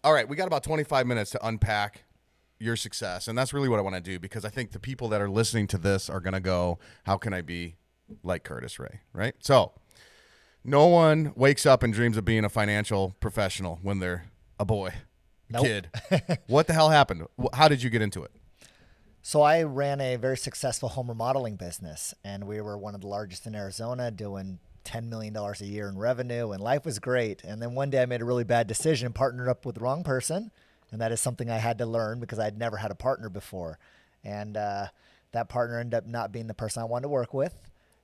All right, we got about 25 minutes to unpack your success, and that's really what I want to do, because I think the people that are listening to this are going to go, how can I be like Curtis Ray, right? So no one wakes up and dreams of being a financial professional when they're a boy, a Nope. kid. What the hell happened? How did you get into it? So I ran a very successful home remodeling business, and we were one of the largest in Arizona, doing $10 million a year in revenue, and life was great. And then one day I made a really bad decision, partnered up with the wrong person, and that is something I had to learn because I had never had a partner before. And that partner ended up not being the person I wanted to work with.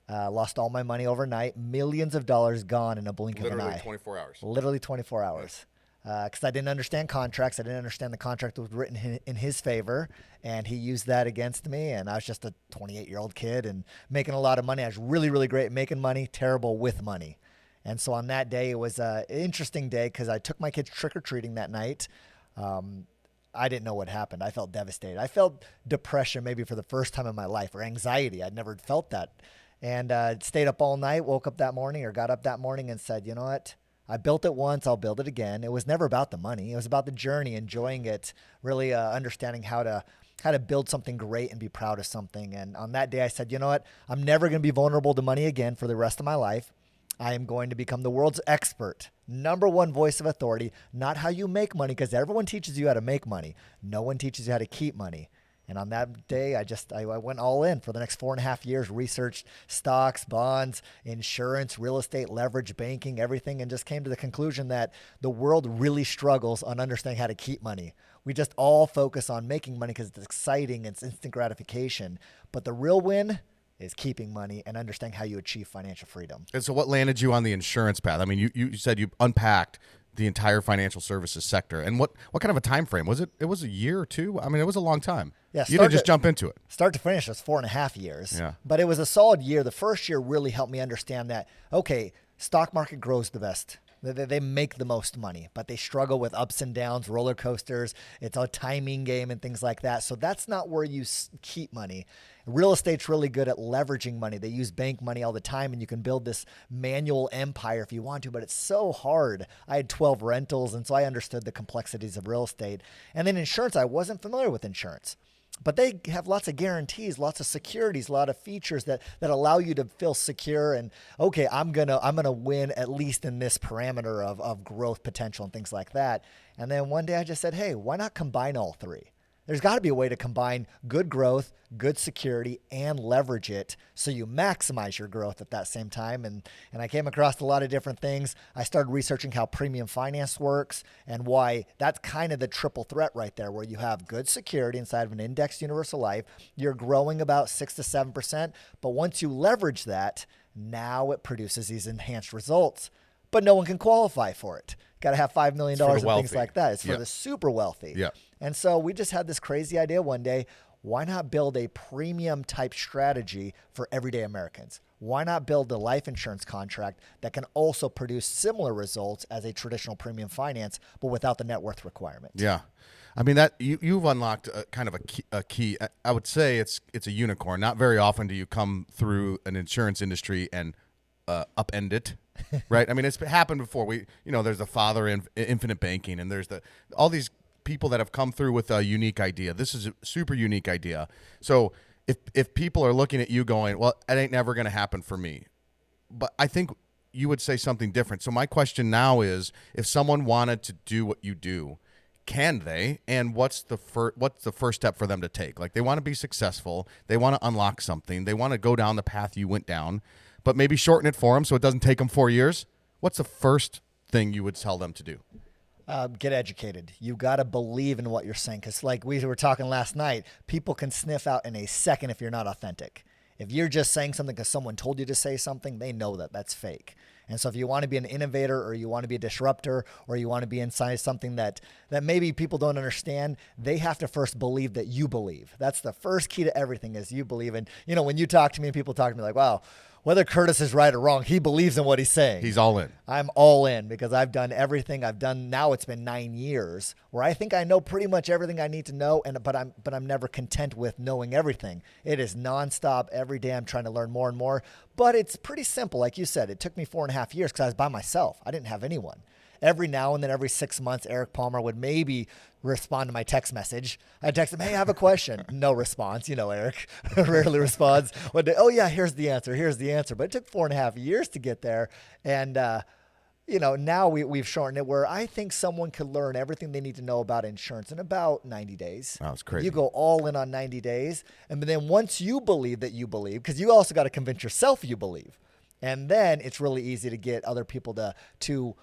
Lost all my money overnight, millions of dollars gone in a blink of an eye. Literally 24 hours. Literally 24 hours. Because I didn't understand contracts. I didn't understand the contract that was written in his favor, and he used that against me. And I was just a 28-year-old kid and making a lot of money. I was really, really great at making money, terrible with money. And so on that day, it was an interesting day because I took my kids trick-or-treating that night. I didn't know what happened. I felt devastated. I felt depression maybe for the first time in my life, or anxiety. I'd never felt that. And stayed up all night, woke up that morning or got up that morning and said, you know what? I built it once, I'll build it again. It was never about the money. It was about the journey, enjoying it, really understanding how to build something great and be proud of something. And on that day, I said, you know what? I'm never going to be vulnerable to money again for the rest of my life. I am going to become the world's expert, number one voice of authority, not how you make money, because everyone teaches you how to make money. No one teaches you how to keep money. And on that day, I went all in for the next 4.5 years, researched stocks, bonds, insurance, real estate, leverage, banking, everything, and just came to the conclusion that the world really struggles on understanding how to keep money. We just all focus on making money because it's exciting, it's instant gratification. But the real win is keeping money and understanding how you achieve financial freedom. And so what landed you on the insurance path? I mean, you said you unpacked the entire financial services sector. And what kind of a time frame? Was it? It was a year or two? I mean, it was a long time. Yeah, you didn't just jump into it. Start to finish, it was 4.5 years. Yeah. But it was a solid year. The first year really helped me understand that, okay, stock market grows the best. They make the most money, but they struggle with ups and downs, roller coasters. It's a timing game and things like that. So that's not where you keep money. Real estate's really good at leveraging money. They use bank money all the time, and you can build this manual empire if you want to, but it's so hard. I had 12 rentals, and so I understood the complexities of real estate. And then insurance, I wasn't familiar with insurance. But they have lots of guarantees, lots of securities, a lot of features that allow you to feel secure and, okay, I'm gonna win at least in this parameter of growth potential and things like that. And then one day I just said, hey, why not combine all three? There's got to be a way to combine good growth, good security, and leverage it so you maximize your growth at that same time. And I came across a lot of different things. I started researching how premium finance works and why that's kind of the triple threat right there, where you have good security inside of an indexed universal life. You're growing about 6 to 7%. But once you leverage that, now it produces these enhanced results. But no one can qualify for it. Got to have $5 million and things like that. It's for the super wealthy. Yeah. And so we just had this crazy idea one day. Why not build a premium type strategy for everyday Americans? Why not build a life insurance contract that can also produce similar results as a traditional premium finance, but without the net worth requirement? Yeah. I mean, that you've unlocked kind of a key. I would say it's a unicorn. Not very often do you come through an insurance industry and upend it. Right. I mean, it's happened before. There's the father in infinite banking, and there's all these people that have come through with a unique idea. This is a super unique idea. So if people are looking at you going, well, it ain't never going to happen for me. But I think you would say something different. So my question now is, if someone wanted to do what you do, can they? And what's the first step for them to take? Like, they want to be successful. They want to unlock something. They want to go down the path you went down, but maybe shorten it for them so it doesn't take them 4 years. What's the first thing you would tell them to do? Get educated. You got to believe in what you're saying. Because like we were talking last night, people can sniff out in a second if you're not authentic. If you're just saying something because someone told you to say something, they know that that's fake. And so if you want to be an innovator, or you want to be a disruptor, or you want to be inside something that maybe people don't understand, they have to first believe that you believe. That's the first key to everything, is you believe. And, when you talk to me and people talk to me like, wow, whether Curtis is right or wrong, he believes in what he's saying. He's all in. I'm all in because I've done everything I've done. Now it's been 9 years where I think I know pretty much everything I need to know. But I'm never content with knowing everything. It is nonstop. Every day I'm trying to learn more and more, but it's pretty simple. Like you said, it took me 4.5 years because I was by myself. I didn't have anyone. every now and then, every 6 months, Eric Palmer would maybe respond to my text message. I'd text him, hey, I have a question. No response. You know, Eric rarely responds. One day, oh yeah, here's the answer. Here's the answer. But it took 4.5 years to get there. And, you know, now we've shortened it where I think someone could learn everything they need to know about insurance in about 90 days. Wow, that's crazy. You go all in on 90 days. And then once you believe that you believe, because you also got to convince yourself you believe. And then it's really easy to get other people to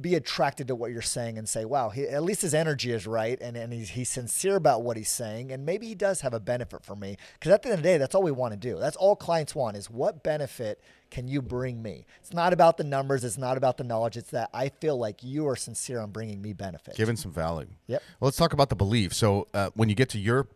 be attracted to what you're saying and say, wow, at least his energy is right. And he's sincere about what he's saying. And maybe he does have a benefit for me. Because at the end of the day, that's all we want to do. That's all clients want is what benefit can you bring me? It's not about the numbers. It's not about the knowledge. It's that I feel like you are sincere on bringing me benefit. Giving some value. Yep. Well, let's talk about the belief. So when you get to your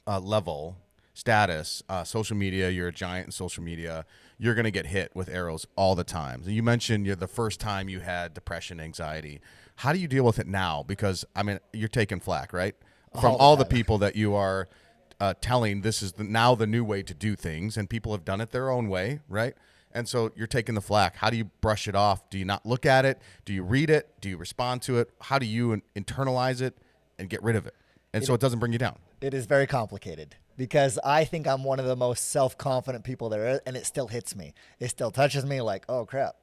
level, status, social media, you're a giant in social media, you're going to get hit with arrows all the time. You mentioned the first time you had depression, anxiety. How do you deal with it now? Because, I mean, you're taking flack, right? From all the people that you are telling this is now the new way to do things, and people have done it their own way, right? And so you're taking the flack. How do you brush it off? Do you not look at it? Do you read it? Do you respond to it? How do you internalize it and get rid of it? And so it doesn't bring you down. It is very complicated because I think I'm one of the most self-confident people there is, and it still hits me. It still touches me like, oh, crap.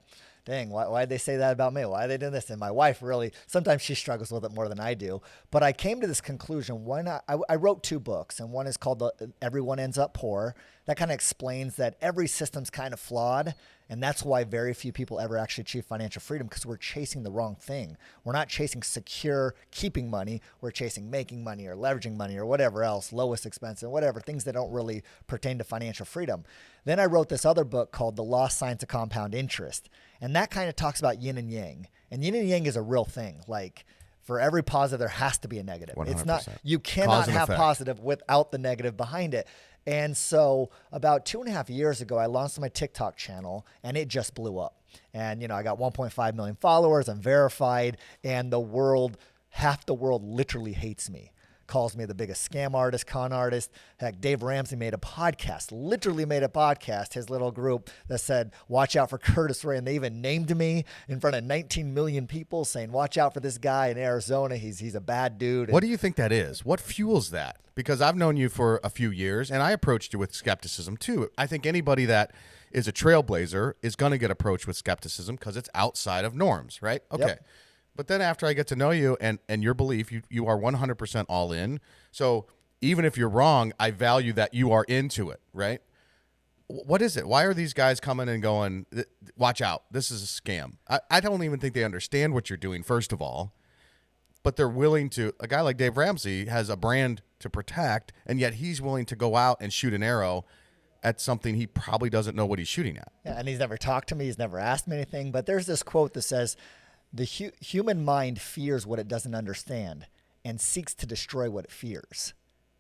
Dang, why'd they say that about me? Why are they doing this? And my wife really, sometimes she struggles with it more than I do. But I came to this conclusion. Why not? I wrote 2 books, and one is called Everyone Ends Up Poor. That kind of explains that every system's kind of flawed, and that's why very few people ever actually achieve financial freedom because we're chasing the wrong thing. We're not chasing secure keeping money. We're chasing making money or leveraging money or whatever else, lowest expense and whatever, things that don't really pertain to financial freedom. Then I wrote this other book called The Lost Science of Compound Interest. And that kind of talks about yin and yang. And yin and yang is a real thing. Like for every positive, there has to be a negative. 100%. It's not, you cannot have positive without the negative behind it. And so about 2.5 years ago, I launched my TikTok channel and it just blew up. And, you know, I got 1.5 million followers. I'm verified, and half the world literally hates me. Calls me the biggest scam artist, con artist. Heck, Dave Ramsey made a podcast, literally made a podcast, his little group that said, watch out for Curtis Ray. And they even named me in front of 19 million people saying, watch out for this guy in Arizona. He's a bad dude. What do you think that is? What fuels that? Because I've known you for a few years, and I approached you with skepticism too. I think anybody that is a trailblazer is going to get approached with skepticism because it's outside of norms, right? Okay. Yep. But then after I get to know you and your belief, you are 100% all in. So even if you're wrong, I value that you are into it, right? What is it? Why are these guys coming and going, watch out, this is a scam? I don't even think they understand what you're doing, first of all. But they're willing to, a guy like Dave Ramsey has a brand to protect, and yet he's willing to go out and shoot an arrow at something he probably doesn't know what he's shooting at. Yeah, and he's never talked to me. He's never asked me anything. But there's this quote that says, the human mind fears what it doesn't understand and seeks to destroy what it fears.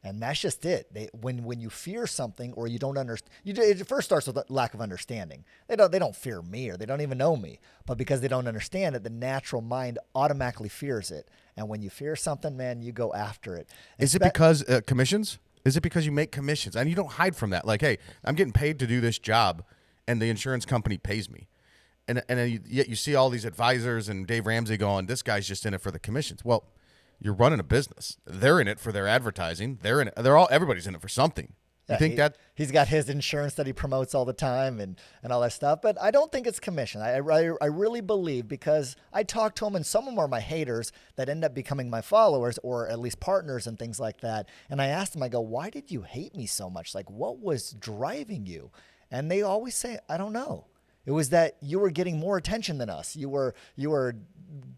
And that's just it. When you fear something or you don't understand, it first starts with a lack of understanding. They don't fear me or they don't even know me, but because they don't understand it, the natural mind automatically fears it. And when you fear something, man, you go after it. Is it because commissions? Is it because you make commissions and you don't hide from that? Like, hey, I'm getting paid to do this job, and the insurance company pays me. And yet you see all these advisors and Dave Ramsey going, this guy's just in it for the commissions. Well, you're running a business. They're in it for their advertising. They're in it. Everybody's in it for something. You think that he's got his insurance that he promotes all the time and all that stuff, but I don't think it's commission. I really believe, because I talk to them, and some of them are my haters that end up becoming my followers or at least partners and things like that. And I asked them, I go, why did you hate me so much? Like, what was driving you? And they always say, I don't know. It was that you were getting more attention than us. You were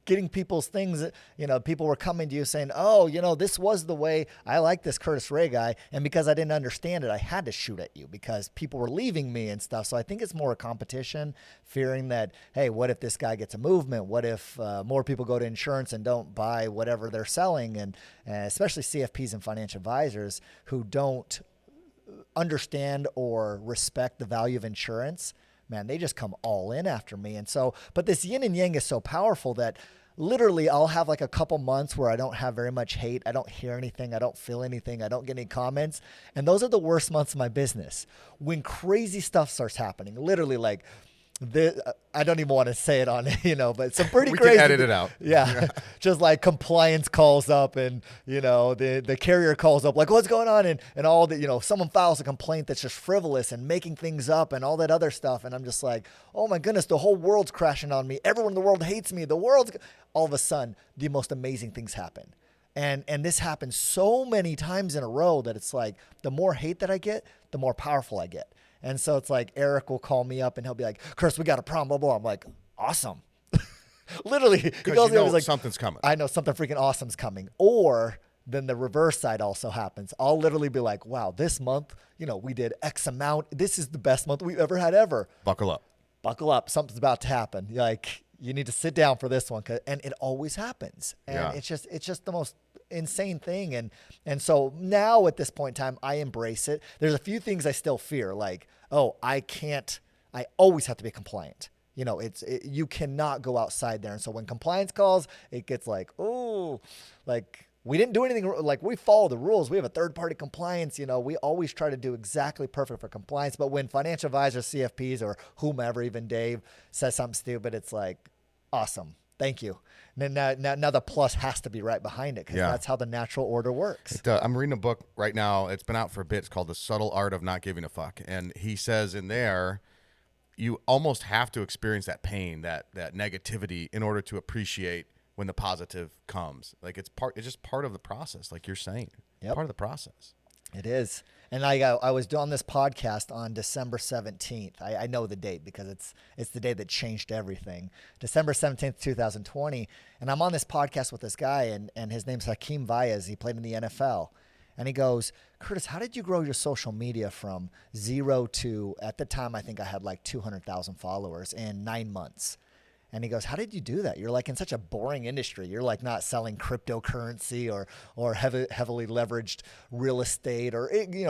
getting people's things. You know, people were coming to you saying, oh, you know, this was the way. I like this Curtis Ray guy. And because I didn't understand it, I had to shoot at you because people were leaving me and stuff. So I think it's more a competition, fearing that, hey, what if this guy gets a movement? What if more people go to insurance and don't buy whatever they're selling? And especially CFPs and financial advisors who don't understand or respect the value of insurance. Man, they just come all in after me. And so, but this yin and yang is so powerful that literally I'll have like a couple months where I don't have very much hate. I don't hear anything. I don't feel anything. I don't get any comments. And those are the worst months of my business when crazy stuff starts happening. Literally, like I don't even want to say it on, but some pretty We crazy. can edit it out. Yeah. Just like compliance calls up and, the carrier calls up like, what's going on? And all the, someone files a complaint that's just frivolous and making things up and all that other stuff. And I'm just like, oh my goodness, the whole world's crashing on me. Everyone in the world hates me. All of a sudden, the most amazing things happen. And this happens so many times in a row that it's like, the more hate that I get, the more powerful I get. And so it's like Eric will call me up and he'll be like, Chris, we got a problem, blah, blah. I'm like, awesome. Literally. He calls me up, he's like, something's coming. I know something freaking awesome's coming. Or then the reverse side also happens. I'll literally be like, wow, this month, we did X amount. This is the best month we've ever had ever. Buckle up. Buckle up. Something's about to happen. Like, you need to sit down for this one. And it always happens. And it's just the most insane thing. And so now at this point in time, I embrace it. There's a few things I still fear, like, I always have to be compliant. You cannot go outside there. And so when compliance calls, it gets like, oh, like we didn't do anything. Like we follow the rules. We have a third-party compliance. We always try to do exactly perfect for compliance. But when financial advisors, CFPs, or whomever, even Dave, says something stupid, it's like, awesome. Thank you. Now the plus has to be right behind it because that's how the natural order works. I'm reading a book right now. It's been out for a bit. It's called The Subtle Art of Not Giving a Fuck. And he says in there, you almost have to experience that pain, that negativity in order to appreciate when the positive comes. Like it's just part of the process, like you're saying. Part of the process. It is. And I was doing this podcast on December 17th. I know the date because it's the day that changed everything. December 17th, 2020. And I'm on this podcast with this guy, and his name's Hakeem Vaez. He played in the NFL. And he goes, Curtis, how did you grow your social media from 0 to, at the time, I think I had like 200,000 followers in 9 months? And he goes, how did you do that? You're like in such a boring industry. You're like not selling cryptocurrency or heavily leveraged real estate or,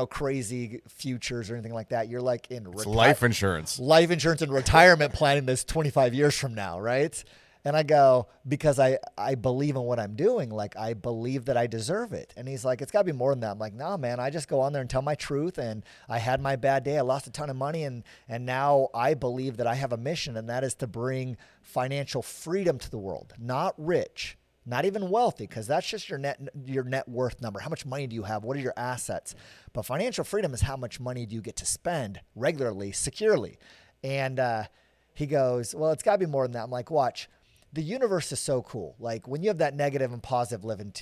crazy futures or anything like that. You're like in life insurance. Life insurance and retirement planning this 25 years from now, right? And I go, because I believe in what I'm doing. Like, I believe that I deserve it. And he's like, it's got to be more than that. I'm like, nah, man, I just go on there and tell my truth. And I had my bad day. I lost a ton of money. And now I believe that I have a mission, and that is to bring financial freedom to the world. Not rich, not even wealthy, because that's just your net worth number. How much money do you have? What are your assets? But financial freedom is how much money do you get to spend regularly, securely. And he goes, well, it's got to be more than that. I'm like, watch. The universe is so cool. Like when you have that negative and positive living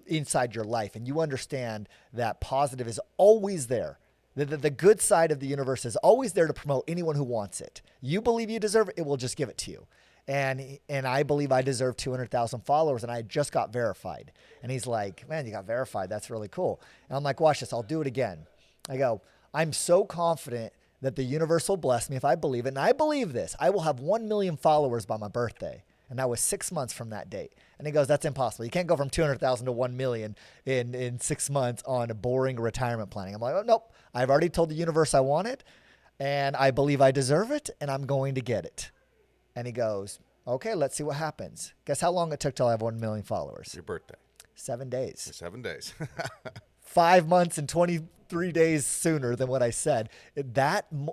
inside your life, and you understand that positive is always there. The good side of the universe is always there to promote anyone who wants it. You believe you deserve it, it will just give it to you. And I believe I deserve 200,000 followers, and I just got verified. And he's like, man, you got verified. That's really cool. And I'm like, watch this. I'll do it again. I go, I'm so confident that the universe will bless me if I believe it. And I believe this. I will have 1 million followers by my birthday. And that was 6 months from that date. And he goes, that's impossible. You can't go from 200,000 to 1 million in 6 months on a boring retirement planning. I'm like, oh, nope. I've already told the universe I want it, and I believe I deserve it, and I'm going to get it. And he goes, okay, let's see what happens. Guess how long it took till I have 1 million followers? Your birthday. 7 days. 7 days. 5 months and 23 days sooner than what I said.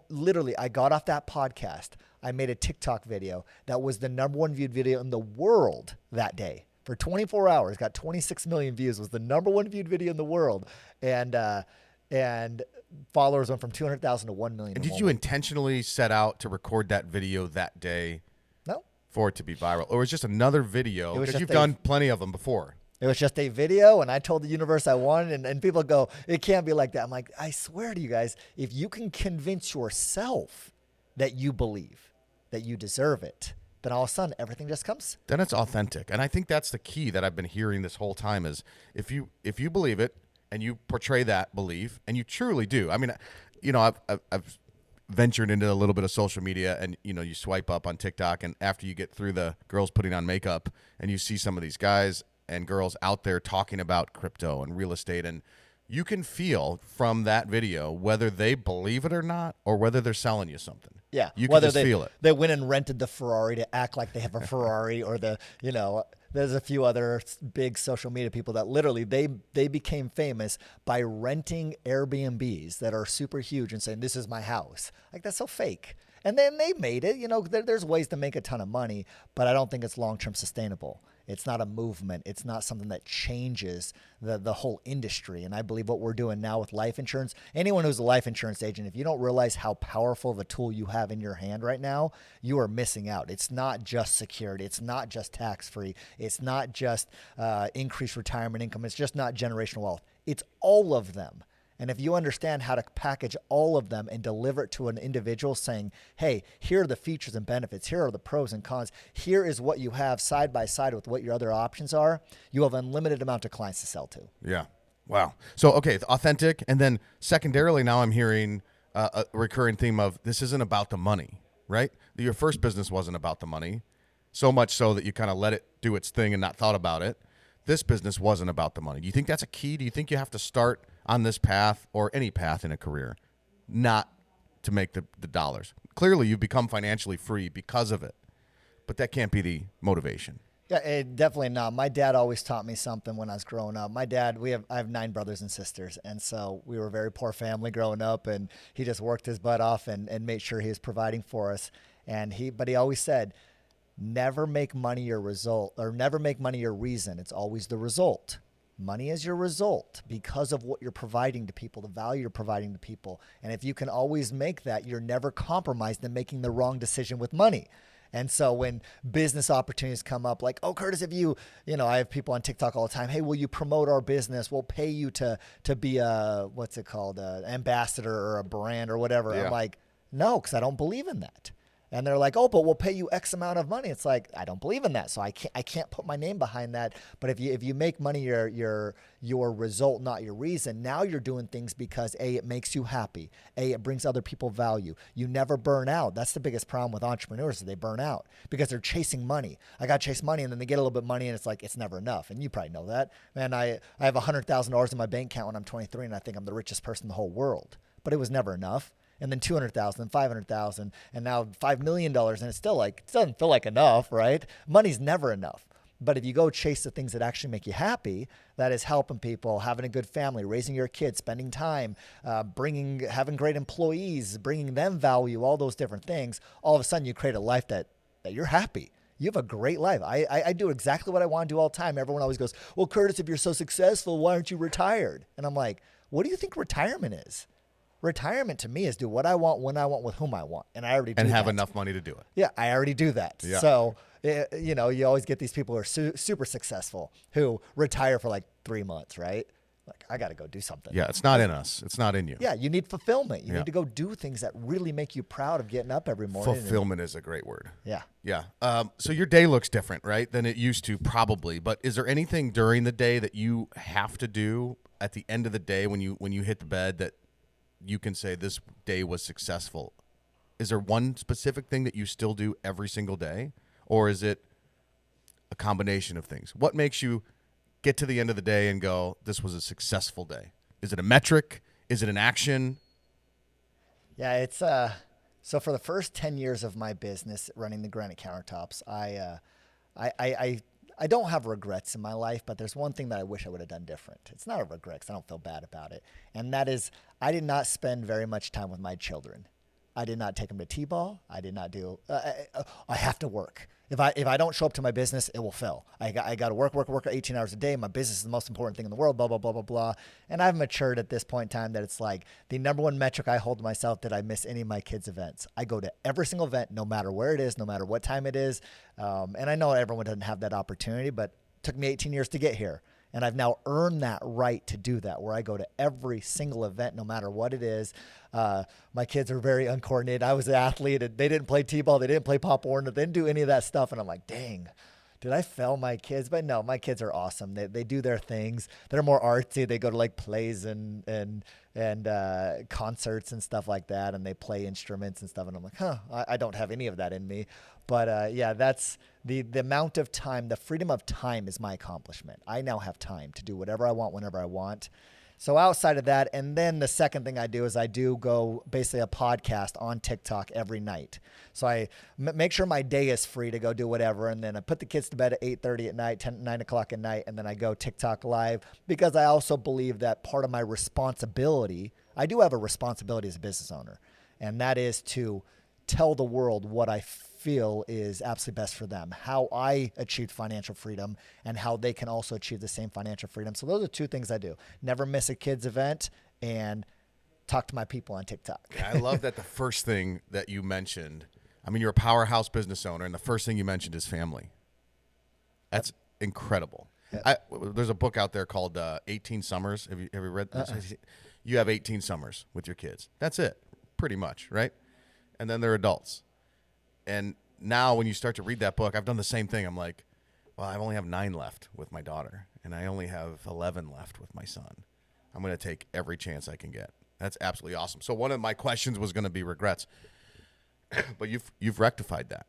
Literally, I got off that podcast. I made a TikTok video that was the #1 viewed video in the world that day. For 24 hours, got 26 million views, was the #1 viewed video in the world. And followers went from 200,000 to 1 million. And did you intentionally set out to record that video that day? No. For it to be viral? Or was it just another video? Because you've done plenty of them before. It was just a video, and I told the universe I wanted, and people go, it can't be like that. I'm like, I swear to you guys, if you can convince yourself that you believe that you deserve it, then all of a sudden everything just comes. Then it's authentic. And I think that's the key that I've been hearing this whole time is if you believe it and you portray that belief, and you truly do. I mean, I've ventured into a little bit of social media, and you swipe up on TikTok, and after you get through the girls putting on makeup and you see some of these guys and girls out there talking about crypto and real estate, and you can feel from that video whether they believe it or not, or whether they're selling you something. Yeah, you can just feel it. They went and rented the Ferrari to act like they have a Ferrari, or there's a few other big social media people that literally they became famous by renting Airbnbs that are super huge and saying, this is my house. Like, that's so fake. And then they made it. There's ways to make a ton of money, but I don't think it's long-term sustainable. It's not a movement. It's not something that changes the whole industry. And I believe what we're doing now with life insurance, anyone who's a life insurance agent, if you don't realize how powerful of a tool you have in your hand right now, you are missing out. It's not just security. It's not just tax-free. It's not just increased retirement income. It's just not generational wealth. It's all of them. And if you understand how to package all of them and deliver it to an individual saying, hey, here are the features and benefits, here are the pros and cons, here is what you have side by side with what your other options are, you have unlimited amount of clients to sell to. Yeah. Wow. So, okay, authentic. And then secondarily, now I'm hearing a recurring theme of this isn't about the money, right? Your first business wasn't about the money, so much so that you kind of let it do its thing and not thought about it. This business wasn't about the money. Do you think that's a key? Do you think you have to start on this path or any path in a career not to make the dollars? Clearly, you've become financially free because of it, but that can't be the motivation. Yeah, definitely not. My dad always taught me something when I was growing up. My dad, I have 9 brothers and sisters, and so we were a very poor family growing up, and he just worked his butt off and made sure he was providing for us. But he always said, never make money your result, or never make money your reason. It's always the result. Money is your result because of what you're providing to people, the value you're providing to people. And if you can always make that, you're never compromised in making the wrong decision with money. And so when business opportunities come up, like, oh, Curtis, if I have people on TikTok all the time, hey, will you promote our business? We'll pay you to be an ambassador or a brand or whatever. Yeah. I'm like, no, because I don't believe in that. And they're like, oh, but we'll pay you X amount of money. It's like, I don't believe in that. So I can't put my name behind that. But if you make money your result, not your reason, now you're doing things because A, it makes you happy. A, it brings other people value. You never burn out. That's the biggest problem with entrepreneurs, is they burn out because they're chasing money. I got to chase money, and then they get a little bit of money, and it's like, it's never enough. And you probably know that. Man, I have $100,000 in my bank account when I'm 23, and I think I'm the richest person in the whole world. But it was never enough. And then 200,000, 500,000, and now $5 million. And it's still like, it doesn't feel like enough, right? Money's never enough. But if you go chase the things that actually make you happy, that is helping people, having a good family, raising your kids, spending time, having great employees, bringing them value, all those different things, all of a sudden you create a life that you're happy. You have a great life. I do exactly what I want to do all the time. Everyone always goes, well, Curtis, if you're so successful, why aren't you retired? And I'm like, what do you think retirement is? Retirement to me is do what I want, when I want, with whom I want. And I already do that. And have enough money to do it. Yeah, I already do that. Yeah. So, you always get these people who are super successful who retire for like 3 months, right? Like, I got to go do something. Yeah, it's not in us. It's not in you. Yeah, you need fulfillment. You need to go do things that really make you proud of getting up every morning. Fulfillment is a great word. Yeah. Yeah. So your day looks different, right, than it used to probably. But is there anything during the day that you have to do at the end of the day when you hit the bed that you can say this day was successful? Is there one specific thing that you still do every single day, or is it a combination of things? What makes you get to the end of the day and go, this was a successful day? Is it a metric? Is it an action? Yeah, it's so for the first 10 years of my business running the granite countertops, I don't have regrets in my life, but there's one thing that I wish I would have done different. It's not a regret because I don't feel bad about it. And that is, I did not spend very much time with my children. I did not take them to T-ball. I did not do, I have to work. If I don't show up to my business, it will fail. I got to work 18 hours a day. My business is the most important thing in the world, blah, blah, blah, blah, blah. And I've matured at this point in time that it's like the number one metric I hold to myself, did I miss any of my kids' events? I go to every single event, no matter where it is, no matter what time it is. And I know everyone doesn't have that opportunity, but it took me 18 years to get here. And I've now earned that right to do that, where I go to every single event, no matter what it is. My kids are very uncoordinated. I was an athlete, and they didn't play T-ball. They didn't play Pop Warner. They didn't do any of that stuff. And I'm like, dang, did I fail my kids? But no, my kids are awesome. They do their things. They're more artsy. They go to like plays and concerts and stuff like that, and they play instruments and stuff. And I'm like, I don't have any of that in me. But yeah, that's the amount of time, the freedom of time is my accomplishment. I now have time to do whatever I want, whenever I want. So outside of that, and then the second thing I do is I do go basically a podcast on TikTok every night. So I make sure my day is free to go do whatever. And then I put the kids to bed at 8:30 at night, 9 o'clock at night. And then I go TikTok live, because I also believe that part of my responsibility, I do have a responsibility as a business owner. And that is to tell the world what I feel is absolutely best for them, how I achieved financial freedom and how they can also achieve the same financial freedom. So those are two things I do. Never miss a kid's event and talk to my people on TikTok. I love that the first thing that you mentioned, I mean, you're a powerhouse business owner, and the first thing you mentioned is family. That's incredible. Yep. There's a book out there called 18 Summers. Have you read this? You have 18 summers with your kids. That's it, pretty much, right? And then they're adults. And now when you start to read that book, I've done the same thing. I'm like, well, I only have 9 left with my daughter, and I only have 11 left with my son. I'm going to take every chance I can get. That's absolutely awesome. So one of my questions was going to be regrets, but you've rectified that.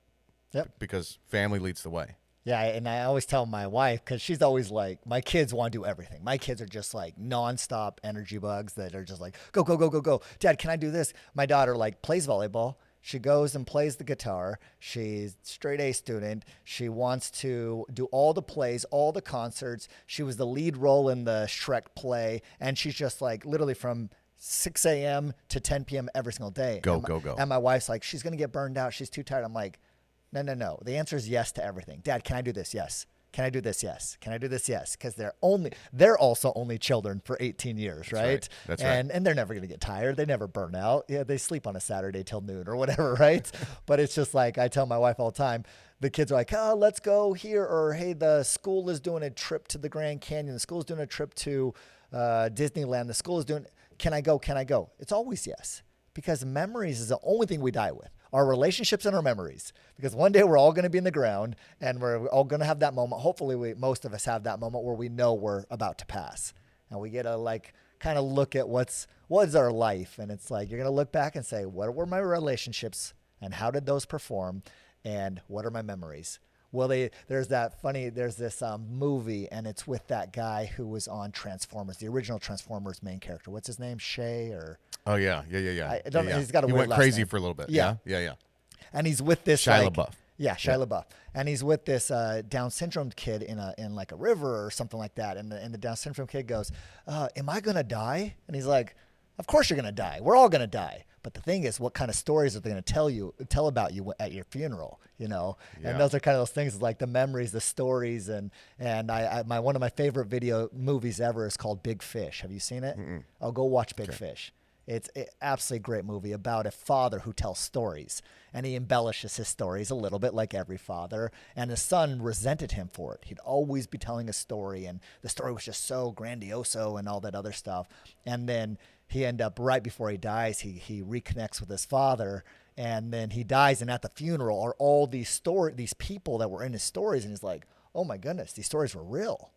Yep. Because family leads the way. Yeah, and I always tell my wife, because she's always like, my kids want to do everything. My kids are just like nonstop energy bugs that are just like, go, go, go, go, go. Dad, can I do this? My daughter like plays volleyball. She goes and plays the guitar. She's straight A student. She wants to do all the plays, all the concerts. She was the lead role in the Shrek play. And she's just like literally from 6 a.m. to 10 p.m. every single day. Go. And my wife's like, she's going to get burned out. She's too tired. I'm like, no. The answer is yes to everything. Dad, can I do this? Yes. Can I do this? Yes. Can I do this? Yes. Because they're also only children for 18 years, right? That's right. And they're never going to get tired. They never burn out. Yeah, they sleep on a Saturday till noon or whatever, right? But it's just like I tell my wife all the time, the kids are like, oh, let's go here. Or, hey, the school is doing a trip to the Grand Canyon. The school is doing a trip to Disneyland. The school is doing, can I go? Can I go? It's always yes. Because memories is the only thing we die with. Our relationships and our memories. Because one day we're all going to be in the ground and we're all going to have that moment. Hopefully most of us have that moment where we know we're about to pass. And we get to like kind of look at what's our life. And it's like, you're going to look back and say, what were my relationships and how did those perform? And what are my memories? Well, there's this movie, and it's with that guy who was on Transformers, the original Transformers main character. What's his name? Shay or? Oh yeah. I don't know. He's got a weird went last crazy name. for a little bit. Yeah. And he's with this Shia LaBeouf. Yeah, Shia LaBeouf, and he's with this Down syndrome kid in like a river or something like that. And the Down syndrome kid goes, "Am I gonna die?" And he's like, "Of course you're gonna die. We're all gonna die." But the thing is, what kind of stories are they going to tell about you at your funeral, you know? Yeah. And those are kind of those things like the memories, the stories. And one of my favorite movies ever is called Big Fish. Have you seen it? Mm-mm. I'll go watch Big Fish. It's an absolutely great movie about a father who tells stories, and he embellishes his stories a little bit like every father, and his son resented him for it. He'd always be telling a story, and the story was just so grandioso and all that other stuff. And then he ended up, right before he dies, he reconnects with his father, and then he dies, and at the funeral are all these people that were in his stories, and he's like, oh my goodness, these stories were real.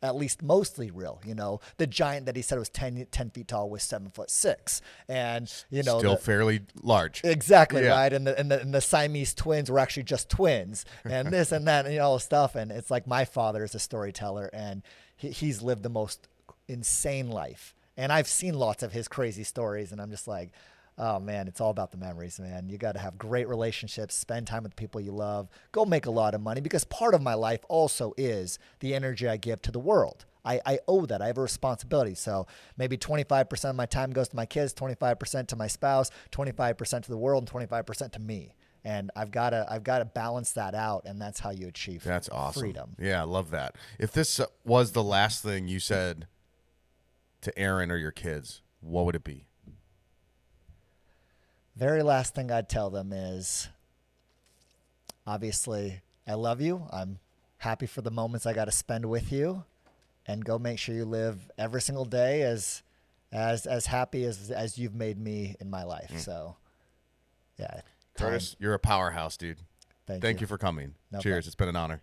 At least mostly real, you know. The giant that he said was 10 feet tall was 7'6", and you know, still fairly large. Exactly, yeah. Right. And the Siamese twins were actually just twins, and this and that, and all this stuff. And it's like my father is a storyteller, and he's lived the most insane life. And I've seen lots of his crazy stories, and I'm just like, oh man, it's all about the memories, man. You got to have great relationships, spend time with people you love, go make a lot of money, because part of my life also is the energy I give to the world. I owe that. I have a responsibility. So maybe 25% of my time goes to my kids, 25% to my spouse, 25% to the world, and 25% to me. And I've got to balance that out, and that's how you achieve That's awesome. Freedom. Yeah, I love that. If this was the last thing you said to Aaron or your kids, what would it be? Very last thing I'd tell them is, obviously, I love you. I'm happy for the moments I got to spend with you, and go make sure you live every single day as happy as you've made me in my life. So, yeah. Curtis, you're a powerhouse, dude. Thank you for coming. No Cheers. problem. It's been an honor.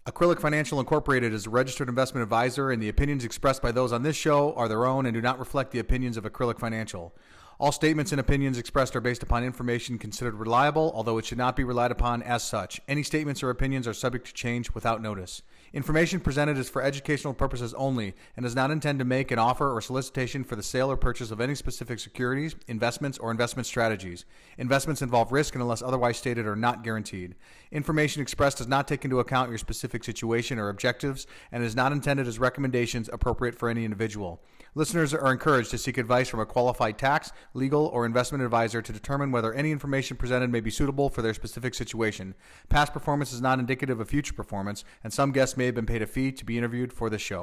Acrylic Financial Incorporated is a registered investment advisor, and the opinions expressed by those on this show are their own and do not reflect the opinions of Acrylic Financial. All statements and opinions expressed are based upon information considered reliable, although it should not be relied upon as such. Any statements or opinions are subject to change without notice. Information presented is for educational purposes only and does not intend to make an offer or solicitation for the sale or purchase of any specific securities, investments, or investment strategies. Investments involve risk and, unless otherwise stated, are not guaranteed. Information expressed does not take into account your specific situation or objectives and is not intended as recommendations appropriate for any individual. Listeners are encouraged to seek advice from a qualified tax, legal, or investment advisor to determine whether any information presented may be suitable for their specific situation. Past performance is not indicative of future performance, and some guests may have been paid a fee to be interviewed for this show.